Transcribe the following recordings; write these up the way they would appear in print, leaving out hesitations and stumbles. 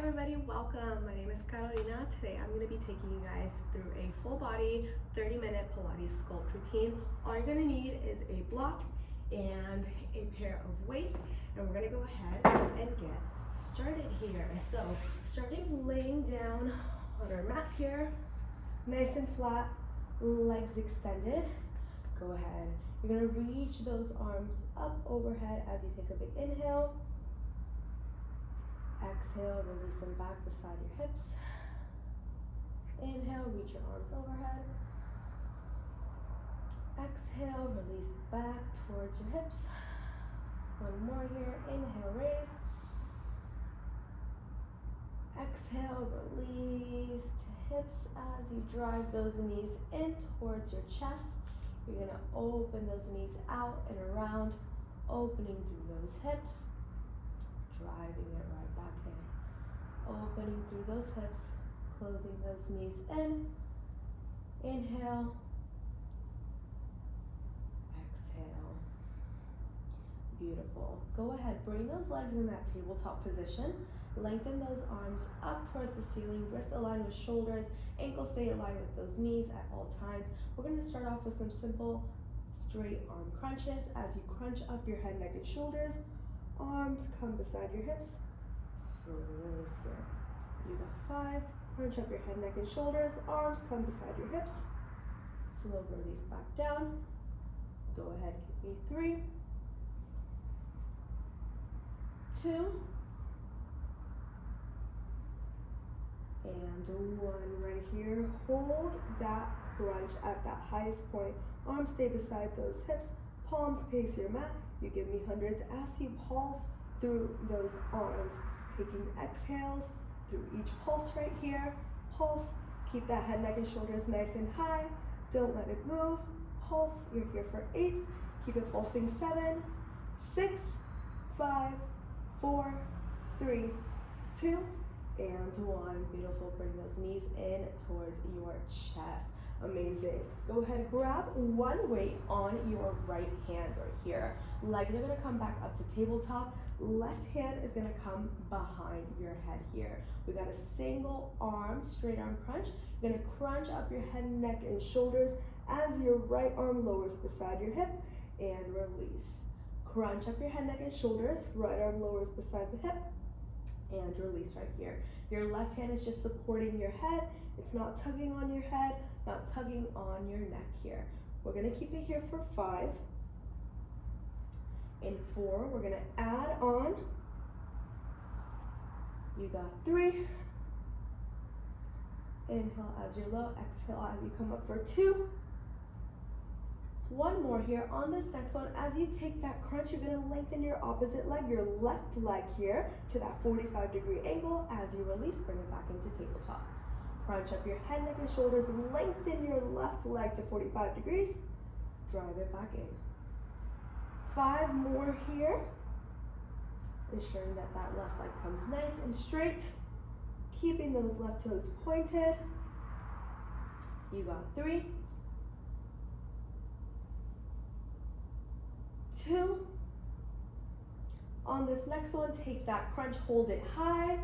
everybody, welcome. My name is Carolina. Today I'm going to be taking you guys through a full body 30-minute Pilates Sculpt routine. All you're going to need is a block and a pair of weights, and we're going to go ahead and get started here. So starting laying down on our mat here, nice and flat, legs extended. Go ahead. You're going to reach those arms up overhead as you take a big inhale. Exhale, release them back beside your hips. Inhale, reach your arms overhead. Exhale, release back towards your hips. One more here. Inhale, raise. Exhale, release to hips as you drive those knees in towards your chest. You're going to open those knees out and around, opening through those hips, driving it right back in. Opening through those hips, closing those knees in. Inhale. Exhale. Beautiful. Go ahead, bring those legs in that tabletop position. Lengthen those arms up towards the ceiling, wrists aligned with shoulders, ankles stay aligned with those knees at all times. We're going to start off with some simple straight arm crunches. As you crunch up your head, neck, and shoulders, arms come beside your hips. Slowly release here. You got 5. Crunch up your head, neck, and shoulders. Arms come beside your hips. Slow release back down. Go ahead, give me 3, 2, and 1 right here. Hold that crunch at that highest point. Arms stay beside those hips. Palms face your mat. You give me hundreds as you pulse through those arms, taking exhales through each pulse right here. Pulse, keep that head, neck, and shoulders nice and high. Don't let it move. Pulse, you're here for 8. Keep it pulsing. 7, 6, 5, 4, 3, 2, and 1. Beautiful. Bring those knees in towards your chest. Amazing. Go ahead, grab one weight on your right hand right here. Legs are going to come back up to tabletop. Left hand is going to come behind your head here. We got a single arm, straight arm crunch. You're going to crunch up your head, neck, and shoulders as your right arm lowers beside your hip and release. Crunch up your head, neck, and shoulders. Right arm lowers beside the hip and release right here. Your left hand is just supporting your head. It's not tugging on your head, not tugging on your neck here. We're going to keep it here for 5. In 4, we're going to add on. You got 3. Inhale as you're low, exhale as you come up for 2. 1 more here. On this next one, as you take that crunch, you're going to lengthen your opposite leg, your left leg here, to that 45-degree angle. As you release, bring it back into tabletop. Crunch up your head, neck, and shoulders. Lengthen your left leg to 45 degrees. Drive it back in. 5 more here. Ensuring that that left leg comes nice and straight. Keeping those left toes pointed. You got 3, 2. On this next one, take that crunch, hold it high.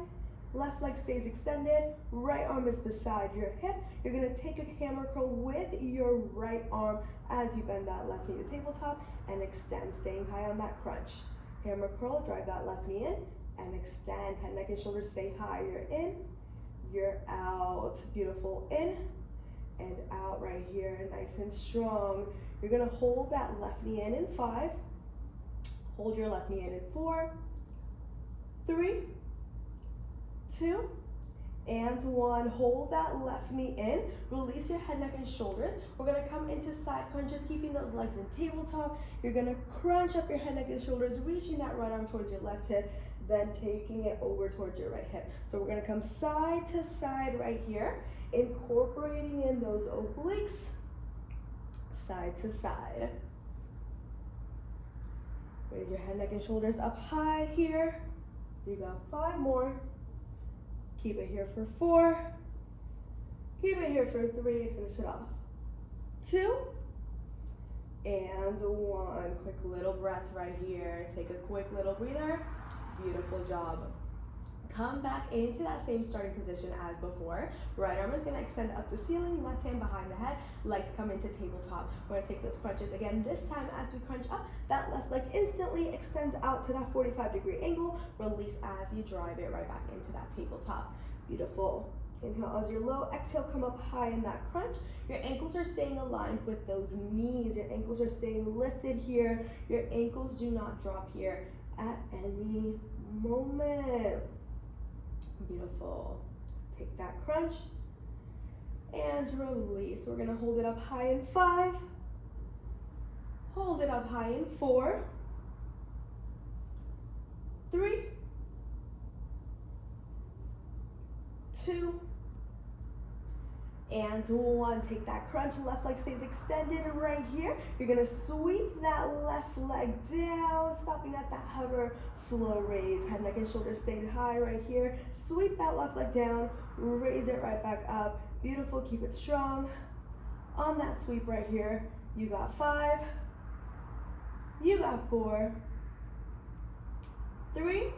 Left leg stays extended, right arm is beside your hip. You're going to take a hammer curl with your right arm as you bend that left knee to tabletop and extend, staying high on that crunch. Hammer curl, drive that left knee in and extend. Head, neck, and shoulders stay high. You're in, you're out. Beautiful. In and out right here, nice and strong. You're going to hold that left knee in 5. Hold your left knee in 4, 3, 2, and 1. Hold that left knee in. Release your head, neck, and shoulders. We're going to come into side crunches, keeping those legs in tabletop. You're going to crunch up your head, neck, and shoulders, reaching that right arm towards your left hip, then taking it over towards your right hip. So we're going to come side to side right here, incorporating in those obliques, side to side. Raise your head, neck, and shoulders up high here. You got 5 more. Keep it here for 4. Keep it here for 3. Finish it off. 2 and 1. Quick little breath right here. Take a quick little breather. Beautiful job. Come back into that same starting position as before. Right arm is going to extend up to ceiling, left hand behind the head, legs come into tabletop. We're going to take those crunches again. This time as we crunch up, that left leg instantly extends out to that 45-degree angle. Release as you drive it right back into that tabletop. Beautiful. Inhale as you're low, exhale, come up high in that crunch. Your ankles are staying aligned with those knees. Your ankles are staying lifted here. Your ankles do not drop here at any moment. Beautiful. Take that crunch and release. We're gonna hold it up high in 5. Hold it up high in 4, 3, 2, and 1. Take that crunch, left leg stays extended right here. You're gonna sweep that left leg down, stopping at that hover, slow raise. Head, neck, and shoulders stay high right here. Sweep that left leg down, raise it right back up. Beautiful, keep it strong. On that sweep right here, you got 5, you got 4, 3,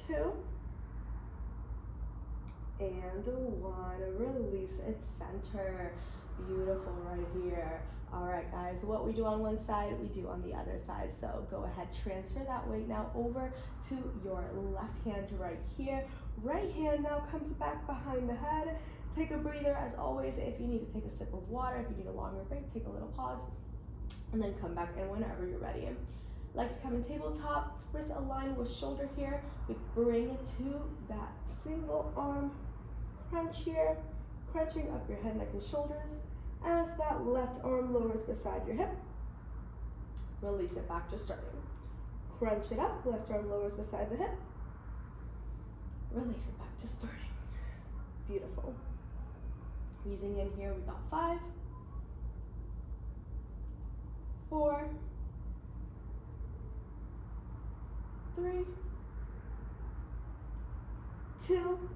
2, and 1. Release it, center. Beautiful right here. All right, guys, what we do on one side, we do on the other side. So go ahead, transfer that weight now over to your left hand right here. Right hand now comes back behind the head. Take a breather as always. If you need to take a sip of water, if you need a longer break, take a little pause, and then come back in whenever you're ready. Legs come in tabletop, wrists align with shoulder here. We bring it to that single arm crunch here, crunching up your head, neck, and shoulders as that left arm lowers beside your hip. Release it back to starting. Crunch it up, left arm lowers beside the hip. Release it back to starting. Beautiful. Easing in here, we got 5, 4, 3, 2,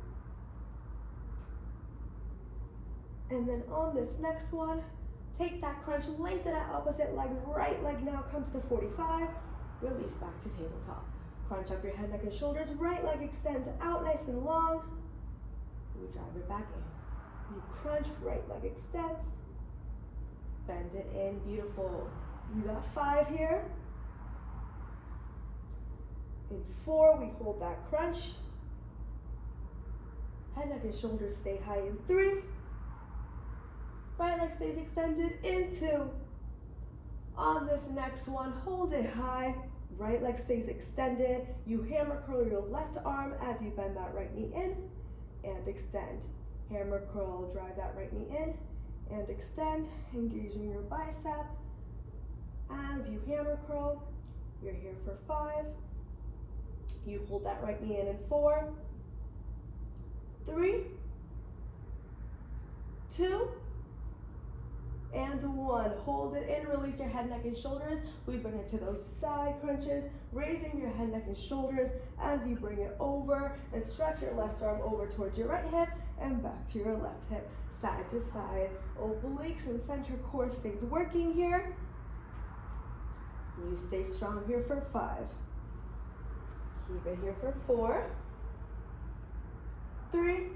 and then on this next one, take that crunch, lengthen that opposite leg, right leg now comes to 45, release back to tabletop. Crunch up your head, neck, and shoulders, right leg extends out nice and long, we drive it back in. You crunch, right leg extends, bend it in, beautiful. You got 5 here. In 4, we hold that crunch. Head, neck, and shoulders stay high in 3. Right leg stays extended in 2. On this next one, hold it high. Right leg stays extended. You hammer curl your left arm as you bend that right knee in and extend. Hammer curl, drive that right knee in and extend, engaging your bicep. As you hammer curl, you're here for 5. You hold that right knee in 4, 3, 2, and 1. Hold it in, release your head, neck, and shoulders. We bring it to those side crunches, raising your head, neck, and shoulders as you bring it over and stretch your left arm over towards your right hip and back to your left hip, side to side. Obliques and center core stays working here. You stay strong here for 5. Keep it here for 4, 3,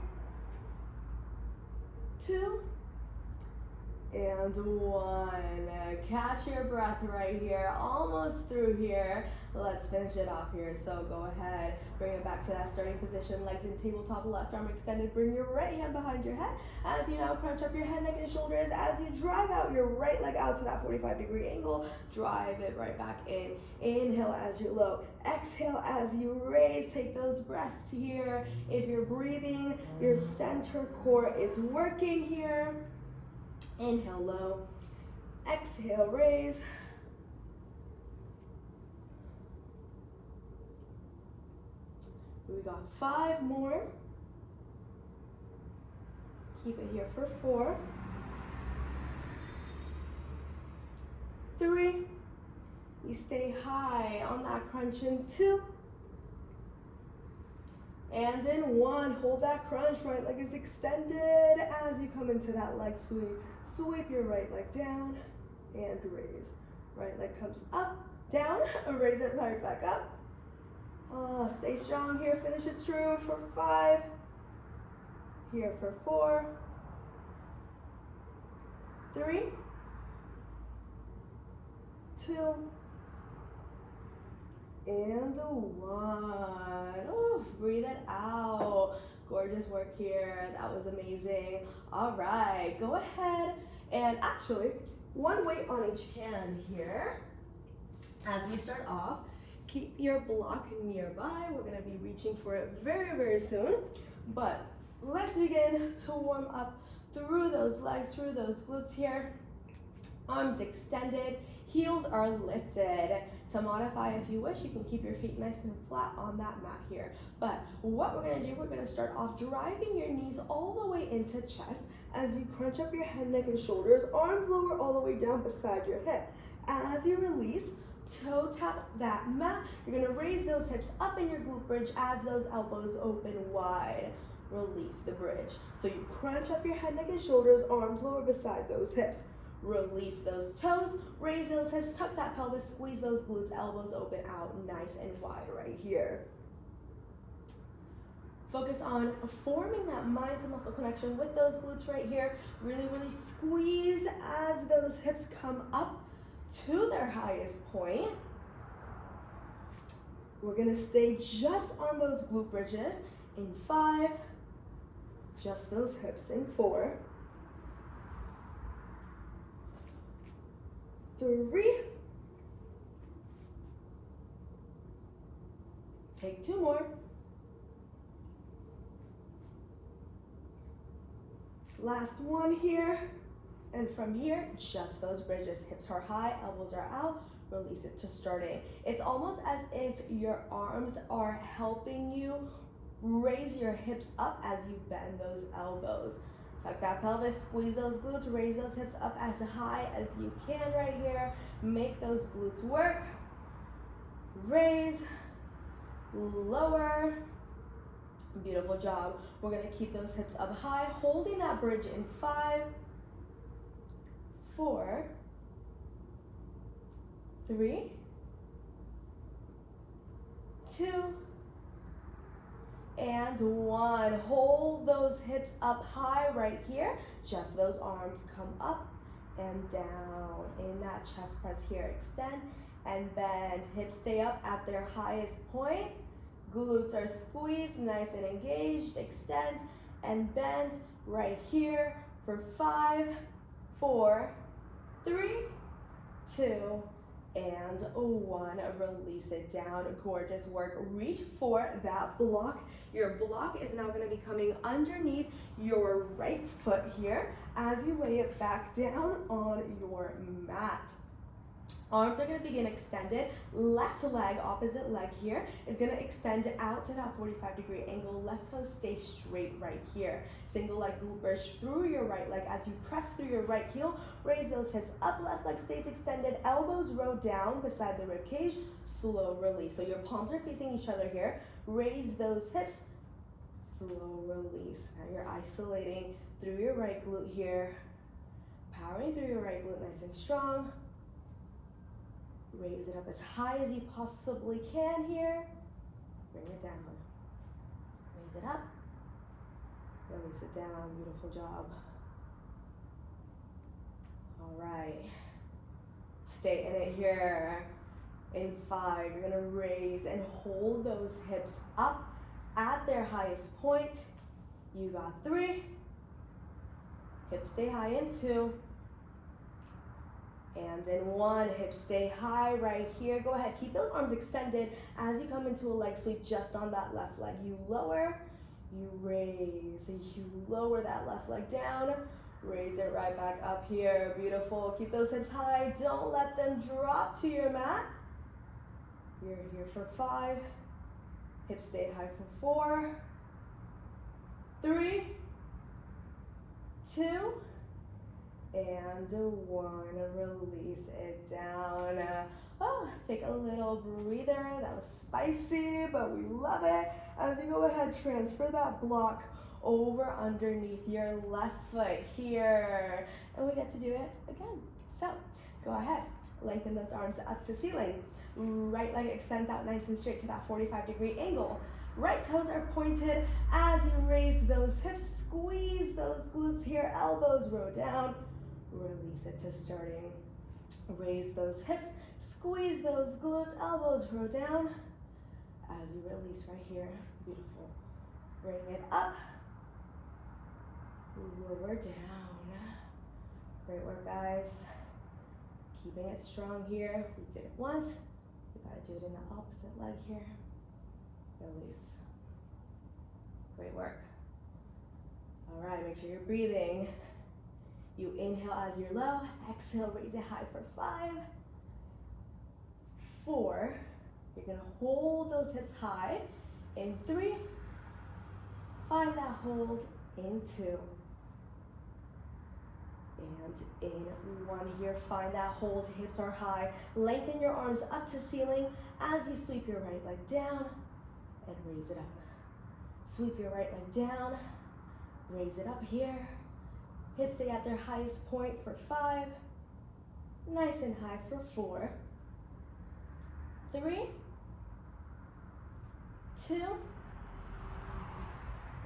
2, and 1. Catch your breath right here, almost through here. Let's finish it off here. So go ahead, bring it back to that starting position, legs in tabletop, left arm extended. Bring your right hand behind your head as you now crunch up your head, neck, and shoulders. As you drive out your right leg out to that 45-degree angle, drive it right back in. Inhale as you're low, exhale as you raise. Take those breaths here. If you're breathing, your center core is working here. Inhale low, exhale raise. We got 5 more. Keep it here for 4, 3. You stay high on that crunch in 2. And in 1, hold that crunch, right leg is extended as you come into that leg sweep. Sweep your right leg down and raise. Right leg comes up, down, raise it right back up. Stay strong here, finish it true for 5. Here for 4, 3, 2, and 1. Oh, breathe it out. Gorgeous work here. That was amazing. All right, go ahead and actually, one weight on each hand here. As we start off, keep your block nearby. We're gonna be reaching for it very, very soon. But let's begin to warm up through those legs, through those glutes here. Arms extended, heels are lifted. To modify, if you wish, you can keep your feet nice and flat on that mat here. But what we're gonna do, we're gonna start off driving your knees all the way into chest as you crunch up your head, neck, and shoulders. Arms lower all the way down beside your hip. As you release, toe tap that mat. You're gonna raise those hips up in your glute bridge as those elbows open wide. Release the bridge. So you crunch up your head, neck, and shoulders, arms lower beside those hips. Release those toes, raise those hips, tuck that pelvis, squeeze those glutes, elbows open out nice and wide right here. Focus on forming that mind to muscle connection with those glutes right here. Really, really squeeze as those hips come up to their highest point. We're gonna stay just on those glute bridges in 5, just those hips in 4, 3, take 2 more, last one here, and from here, just those bridges, hips are high, elbows are out, release it to starting. It's almost as if your arms are helping you raise your hips up as you bend those elbows. Tuck that pelvis, squeeze those glutes, raise those hips up as high as you can right here. Make those glutes work. Raise, lower. Beautiful job. We're gonna keep those hips up high, holding that bridge in 5, 4, 3, 2, and 1. Hold those hips up high right here. Just those arms come up and down in that chest press here. Extend and bend. Hips stay up at their highest point. Glutes are squeezed, nice and engaged. Extend and bend right here for 5, 4, 3, 2, and 1. Release it down. Gorgeous work. Reach for that block. Your block is now going to be coming underneath your right foot here as you lay it back down on your mat. Arms are going to begin extended. Left leg, opposite leg here, is going to extend out to that 45-degree angle. Left toe stays straight right here. Single leg glute bridge through your right leg as you press through your right heel. Raise those hips up, left leg stays extended. Elbows roll down beside the rib cage. Slow release. So your palms are facing each other here. Raise those hips. Slow release. Now you're isolating through your right glute here. Powering through your right glute nice and strong. Raise it up as high as you possibly can here. Bring it down. Raise it up. Release it down. Beautiful job. All right. Stay in it here. In 5, you're going to raise and hold those hips up at their highest point. You got 3. Hips stay high in 2. And in 1, hips stay high right here. Go ahead, keep those arms extended as you come into a leg sweep just on that left leg. You lower, you raise, you lower that left leg down, raise it right back up here. Beautiful. Keep those hips high. Don't let them drop to your mat. You're here for 5. Hips stay high for 4, 3, 2, and 1. Release it down. Take a little breather. That was spicy, but we love it. As you go ahead, transfer that block over underneath your left foot here. And we get to do it again. So go ahead, lengthen those arms up to ceiling. Right leg extends out nice and straight to that 45-degree angle. Right toes are pointed as you raise those hips, squeeze those glutes here, elbows roll down, release it to starting. Raise those hips, squeeze those glutes, elbows roll down as you release right here. Beautiful. Bring it up, lower down. Great work, guys. Keeping it strong here. We did it once. We gotta do it in the opposite leg here. Release. Great work. All right, make sure you're breathing. You inhale as you're low, exhale, raise it high for 5, 4. You're gonna hold those hips high in 3. Find that hold in 2. And in 1 here, find that hold, hips are high. Lengthen your arms up to ceiling as you sweep your right leg down and raise it up. Sweep your right leg down, raise it up here. Hips stay at their highest point for 5. Nice and high for 4. 3, 2,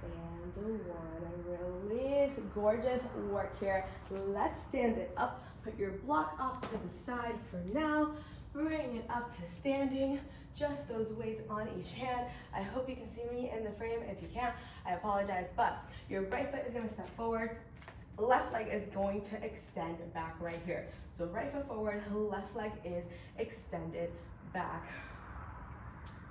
and 1. Release. Gorgeous work here. Let's stand it up. Put your block off to the side for now. Bring it up to standing. Just those weights on each hand. I hope you can see me in the frame. If you can't, I apologize, but your right foot is gonna step forward. Left leg is going to extend back right here. So right foot forward, left leg is extended back.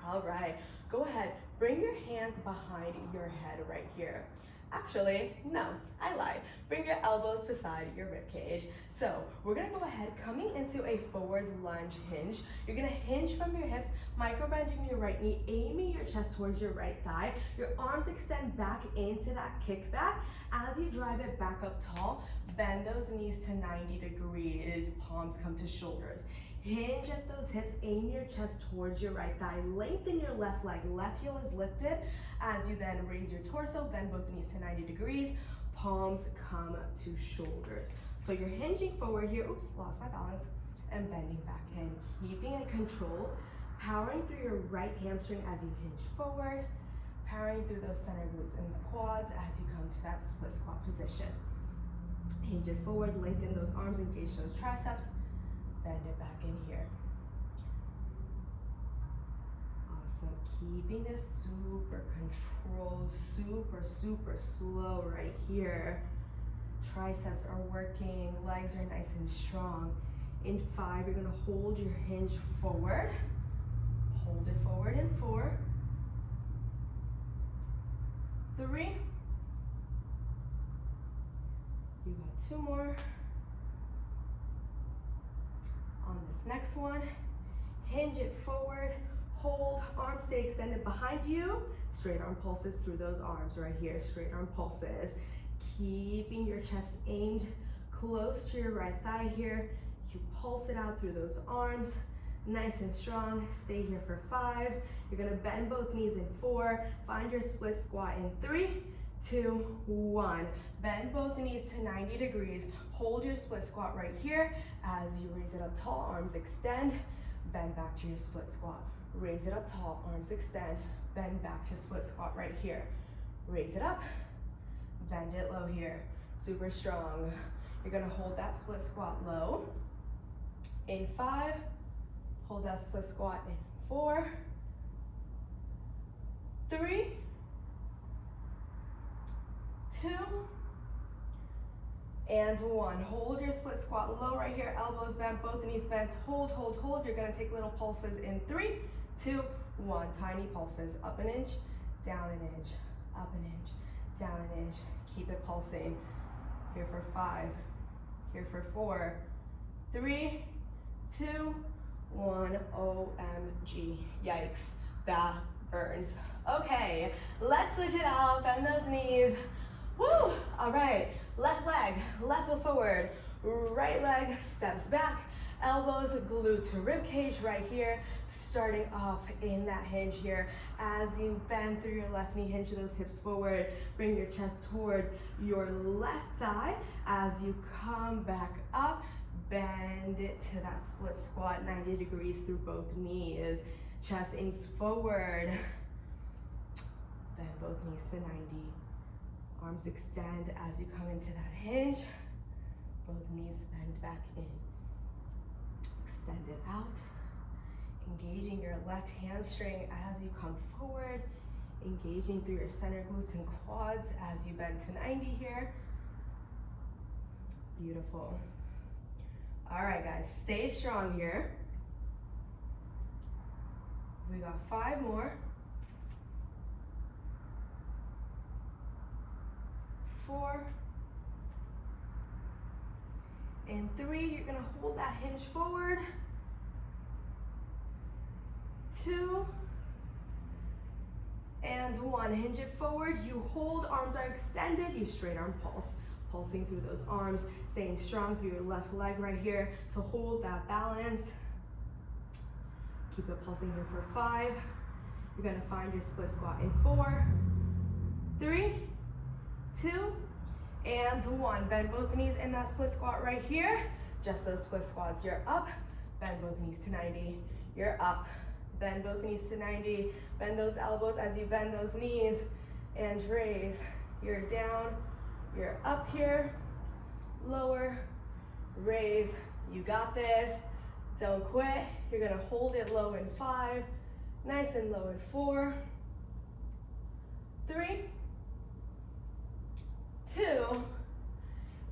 All right, go ahead, bring your hands behind your head right here. Actually, no, I lied. Bring your elbows beside your rib cage. So we're gonna go ahead, coming into a forward lunge hinge. You're gonna hinge from your hips, micro bending your right knee, aiming your chest towards your right thigh. Your arms extend back into that kickback. As you drive it back up tall, bend those knees to 90 degrees, palms come to shoulders. Hinge at those hips, aim your chest towards your right thigh, lengthen your left leg, left heel is lifted. As you then raise your torso, bend both knees to 90 degrees, palms come to shoulders. So you're hinging forward here, oops, lost my balance, and bending back in, keeping it controlled, powering through your right hamstring as you hinge forward, powering through those center glutes and quads as you come to that split squat position. Hinge it forward, lengthen those arms, engage those triceps, bend it back in here. Awesome, keeping this super controlled, super slow right here. Triceps are working, legs are nice and strong. In 5, you're gonna hold your hinge forward. Hold it forward in 4. 3. You got 2 more. On this next one, hinge it forward, hold, arms stay extended behind you, straight arm pulses through those arms right here, straight arm pulses. Keeping your chest aimed close to your right thigh here, you pulse it out through those arms, nice and strong. Stay here for 5. You're gonna bend both knees in 4, find your split squat in 3, 2, 1. Bend both knees to 90 degrees. Hold your split squat right here. As you raise it up tall, arms extend, bend back to your split squat. Raise it up tall, arms extend, bend back to split squat right here. Raise it up, bend it low here. Super strong. You're gonna hold that split squat low. In 5, hold that split squat in 4, 3, 2, and 1. Hold your split squat low right here, elbows bent, both knees bent. Hold. You're gonna take little pulses in 3, 2, 1. Tiny pulses, up an inch, down an inch, up an inch, down an inch. Keep it pulsing. Here for 5, here for 4, 3, 2, 1. OMG, yikes, that burns. Okay, let's switch it out, bend those knees. Woo, all right, left leg, left foot forward, right leg steps back, elbows glued to rib cage right here, starting off in that hinge here. As you bend through your left knee, hinge those hips forward, bring your chest towards your left thigh. As you come back up, Bend to that split squat, 90 degrees through both knees. Chest aims forward. Bend both knees to 90. Arms extend as you come into that hinge. Both knees bend back in. Extend it out. Engaging your left hamstring as you come forward. Engaging through your center glutes and quads as you bend to 90 here. Beautiful. All right, guys, stay strong here. We got 5 more. 4. And 3, you're gonna hold that hinge forward. 2. And 1, hinge it forward. You hold, arms are extended. You straight arm pulse. Pulsing through those arms, staying strong through your left leg right here to hold that balance. Keep it pulsing here for 5. You're gonna find your split squat in 4, 3, 2, and 1. Bend both knees in that split squat right here. Just those split squats. You're up, bend both knees to 90. You're up, bend both knees to 90. Bend those elbows as you bend those knees and raise. You're down. You're up here, lower, raise. You got this. Don't quit. You're gonna hold it low in 5, nice and low in 4, 3, 2,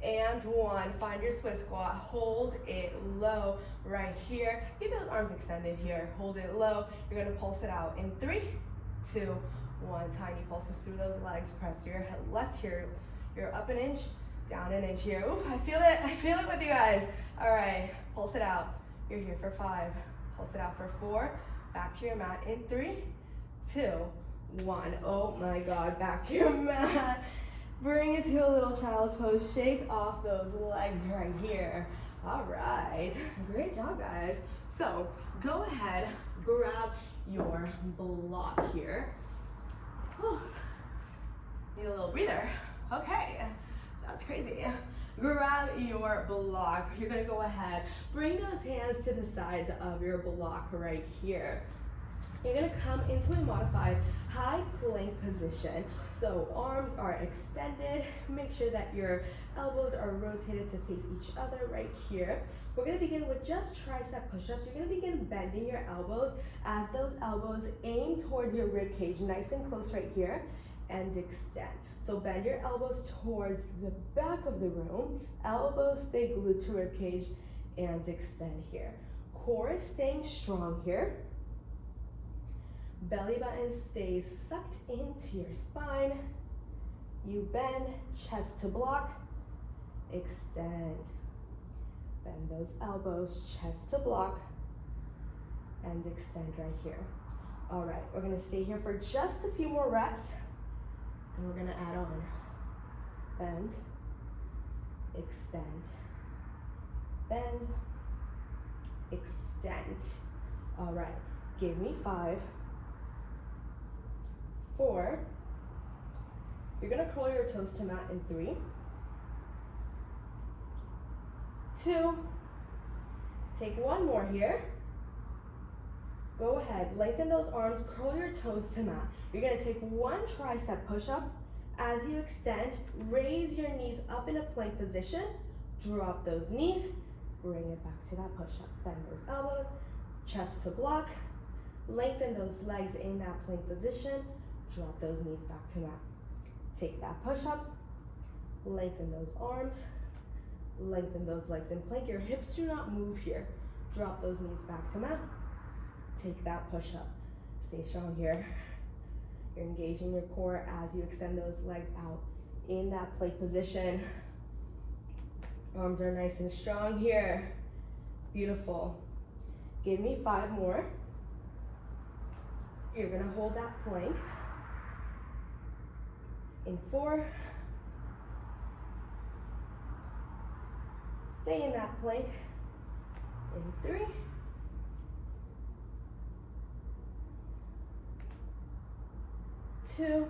and 1. Find your split squat. Hold it low right here. Keep those arms extended here. Hold it low. You're gonna pulse it out in 3, 2, 1. Tiny pulses through those legs. Press your head left here. You're up an inch, down an inch here. Oof, I feel it with you guys. All right, pulse it out. You're here for 5. Pulse it out for 4. Back to your mat in 3, 2, 1. Oh my God, back to your mat. Bring it to a little child's pose. Shake off those legs right here. All right, great job, guys. So go ahead, grab your block here. Whew. Need a little breather. Okay, that's crazy. Grab your block. You're gonna go ahead, bring those hands to the sides of your block right here. You're gonna come into a modified high plank position. So arms are extended. Make sure that your elbows are rotated to face each other right here. We're gonna begin with just tricep push-ups. You're gonna begin bending your elbows as those elbows aim towards your rib cage, nice and close right here, and extend. So bend your elbows towards the back of the room. Elbows stay glued to rib cage and extend here. Core is staying strong here. Belly button stays sucked into your spine. You bend, chest to block, extend. Bend those elbows, chest to block, and extend right here. All right, we're gonna stay here for just a few more reps, and we're gonna add on. Bend, extend, bend, extend. All right, give me 5, 4. You're gonna curl your toes to mat in 3, 2. Take one more here. Go ahead, lengthen those arms, curl your toes to mat. You're gonna take one tricep push-up. As you extend, raise your knees up in a plank position, drop those knees, bring it back to that push-up. Bend those elbows, chest to block, lengthen those legs in that plank position, drop those knees back to mat. Take that push-up, lengthen those arms, lengthen those legs in plank. Your hips do not move here. Drop those knees back to mat. Take that push-up. Stay strong here. You're engaging your core as you extend those legs out in that plank position. Arms are nice and strong here. Beautiful. Give me 5 more. You're gonna hold that plank in 4. Stay in that plank in 3. 2.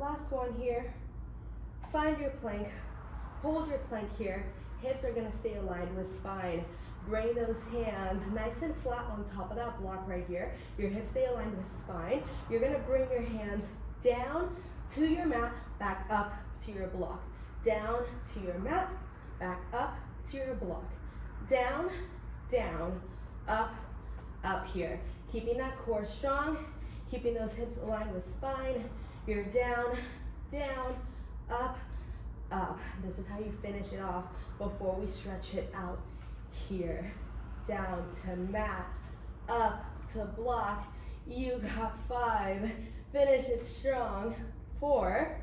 Last one here. Find your plank. Hold your plank here. hips are gonna stay aligned with spine. Bring those hands nice and flat on top of that block right here. Your hips stay aligned with spine. You're gonna bring your hands down to your mat, back up to your block. Down to your mat, back up to your block. Down, down, up, up here. Keeping that core strong, keeping those hips aligned with spine. You're down, down, up, up. This is how you finish it off before we stretch it out here. Down to mat, up to block. You got 5. Finish it strong. 4.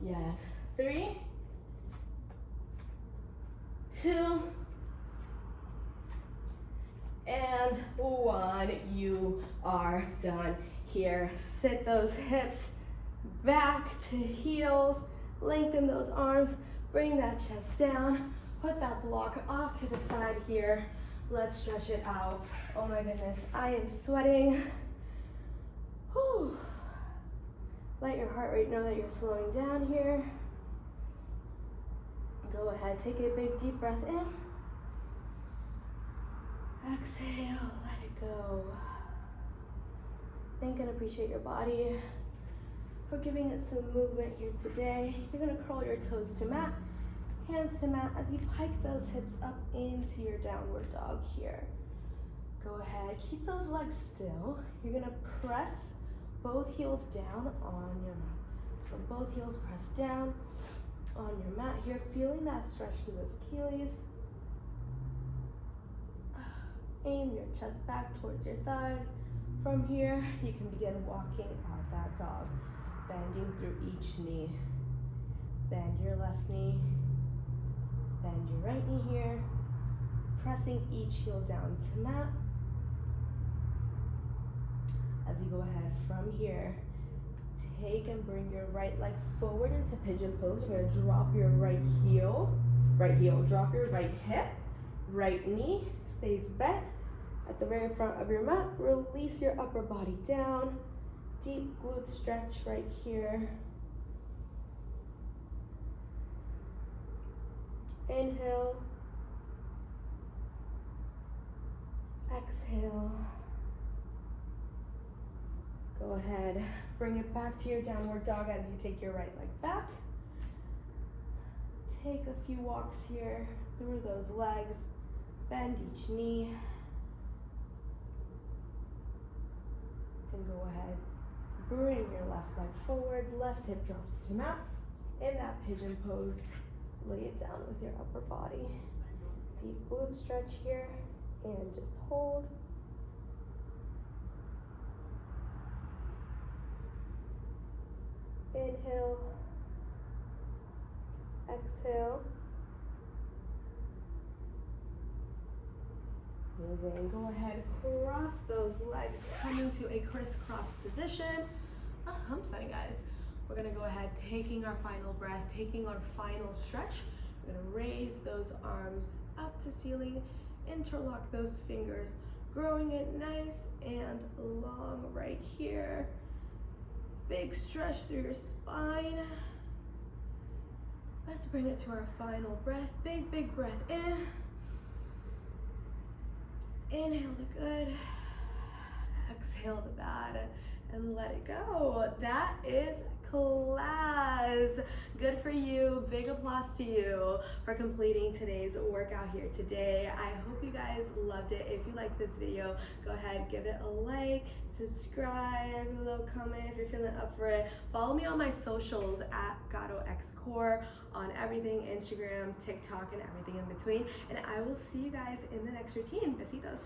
Yes. 3, 2, and 1. You are done. Here, sit those hips back to heels, lengthen those arms, bring that chest down, put that block off to the side here. Let's stretch it out. Oh my goodness, I am sweating. Whew. Let your heart rate know that you're slowing down here. Go ahead, take a big deep breath in. Exhale, let it go. Thank and appreciate your body for giving it some movement here today. You're gonna curl your toes to mat, hands to mat as you pike those hips up into your downward dog here. Go ahead, keep those legs still. You're gonna press both heels down on your mat. So both heels press down on your mat here, feeling that stretch through those Achilles. Aim your chest back towards your thighs. From here, you can begin walking out that dog, bending through each knee. Bend your left knee, bend your right knee here, pressing each heel down to mat. As you go ahead from here, take and bring your right leg forward into pigeon pose. You're gonna drop your right heel, drop your right hip, right knee stays bent at the very front of your mat. Release your upper body down. Deep glute stretch right here. Inhale. Exhale. Go ahead, bring it back to your downward dog as you take your right leg back. Take a few walks here through those legs. Bend each knee. And go ahead, bring your left leg forward, left hip drops to mat. In that pigeon pose, lay it down with your upper body. Deep glute stretch here, and just hold. Inhale, exhale. Amazing. Go ahead, cross those legs, coming to a crisscross position. I'm sorry guys. We're gonna go ahead, taking our final breath, taking our final stretch. We're gonna raise those arms up to ceiling, interlock those fingers, growing it nice and long right here. Big stretch through your spine. Let's bring it to our final breath. Big, big breath in. Inhale the good, exhale the bad, and let it go. That is class. Good for you. Big applause to you for completing today's workout here today. I hope you guys loved it. If you like this video, go ahead, give it a like, subscribe, a little comment if you're feeling up for it. Follow me on my socials at GatoXCore on everything, Instagram, TikTok, and everything in between. And I will see you guys in the next routine. Besitos.